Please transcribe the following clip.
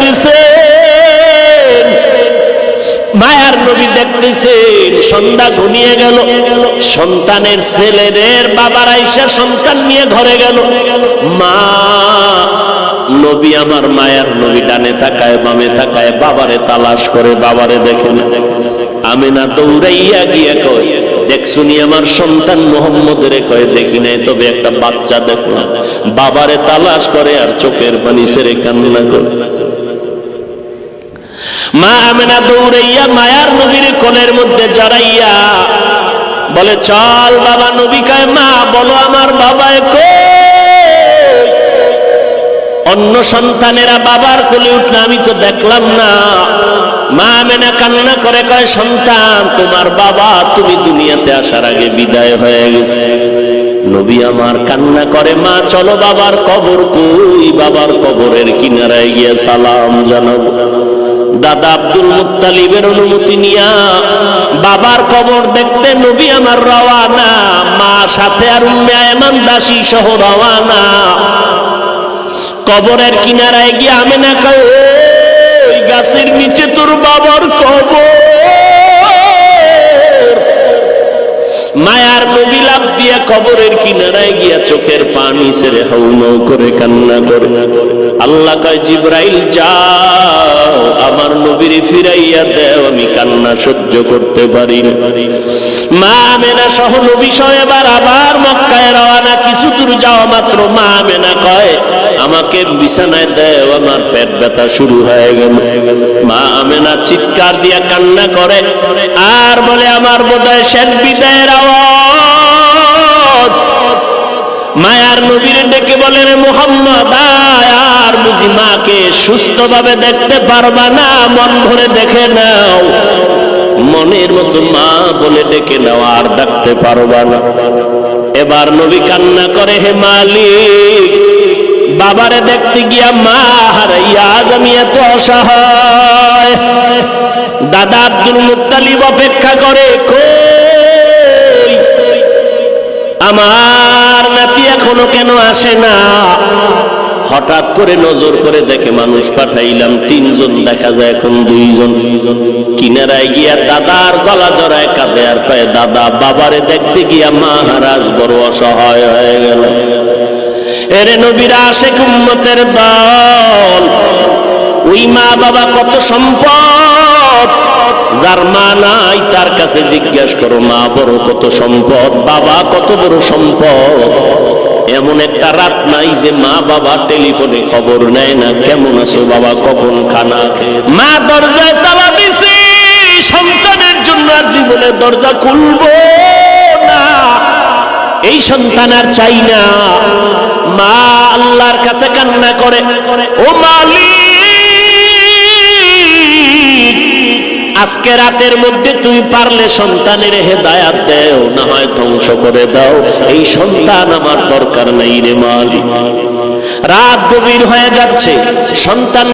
দেখতেছেন, মায়ার নবী দেখতেছেন সন্ধ্যা ঘনিয়ে গেল, সন্তানের ছেলেদের বাবার আইসা সন্তান নিয়ে ঘরে গেল। মা নবী আমার মায়ার নবী ডানে তাকায় বামে তাকায়, বাবারে তালাশ করে, বাবারে দেখে না। আমেনা দৌড়াইয়া গিয়া কয়, দেখছুনি আমার সন্তান মোহাম্মদের? কয় দেখি নাই, তবে একটা বাচ্চা দেখো। বাবারে তালাশ করে আর চোখের পানি ছেড়ে কান্না করে। মা আমেনা দৌড়াইয়া মায়ার নবীর কোলের মধ্যে জড়াইয়া বলে, চল বাবা। নবী কয়, মা বলো আমার বাবায় কই? অন্য সন্তানেরা বাবার কোলে উঠলে আমি তো দেখলাম না। মা আমেনা কান্না করে কয়, সন্তান তোমার বাবা তুমি দুনিয়াতে আসার আগে বিদায় হয়ে গেছে। নবী আমার কান্না করে, মা চলো বাবার কবর কই? বাবার কবরের কিনারায় গিয়ে সালাম জানাবো। দাদা আব্দুল মুত্তালিবের অনুমতি নিয়া বাবার কবর দেখতে নবী আমার রওয়ানা, মা সাথে আর উম্মে আয়মান দাসী সহ রওয়ানা। কবরের কিনারায় গিয়ে আমেনা কয়, ওই গাছের নিচে তোর বাবার কবর। মায়ার নবী লাফ দিয়া কবরের কিনারায় গিয়া চোখের পানি ছেড়ে হাউমাউ করে কান্না করে। আল্লাহ কয়, জিবরাইল যাও আমার নবীর ফিরাইয়া দেও, আমি কান্না সহ্য করতে পারি না। মা আমেনা সহ নবী সহ এবার আবার মক্কায় রওনা। কিছু দূর যাওয়া মাত্র মা আমেনা কয়, আমাকে বিছানায় দেও, আমার পেট ব্যথা শুরু হয়ে গেল। মা আমেনা চিৎকার দিয়া কান্না করে আর বলে, আমার বোধহয় শেষ বিদায়ের আওয়াজ। মায়ার নবীর ডেকে বলে, রে মুহাম্মদ আর বুঝি মাকে সুস্থভাবে দেখতে পারবা না? মন ভরে দেখে নাও, মনের মতো মা বলে ডেকে নাও, আর ডাকতে পারবা না। এবার নবী কান্না করে, হে মালিক, বাবারে দেখতে গিয়া মা হারাইয়া আজ আমি এত অসহায়। দাদা আব্দুল মুত্তালিব অপেক্ষা করে, কই আমার নাতি এখনো কেন আসে না? হঠাৎ করে নজর করে দেখে মানুষ পাঠাইলাম তিনজন, দেখা যায় এখন দুইজন। কিনারায় গিয়া দাদার গলা জড়ায় কাঁদে আর কয়, দাদা বাবারে দেখতে গিয়া মা হারাজ বড় অসহায় হয়ে গেল। এরে নবীর আশিক উম্মতের দল, ওই মা বাবা কত সম্পদ, যার মা নাই তার কাছে জিজ্ঞাসা করো, মা বড় কত সম্পদ, বাবা কত বড় সম্পদ। এমন একটা রাত নাই যে মা বাবা টেলিফোনে খবর নেয় না, কেমন আছো বাবা, কখন খানা খেয়ে। মা দরজায় তালা দিছে, সন্তানের জন্য আর জীবনে দরজা খুলবো না, এই সন্তান আর চাই না। মা আল্লাহর কাছে কান্না করে, ও মালিক, আজকে রাতের মধ্যে তুই পারলে সন্তানের হেদায়াত দেও, না হয় ধ্বংস করে দাও, এই সন্তান আমার দরকার নাই রে মালিক। রাত গভীর হয়ে যাচ্ছে, সন্তান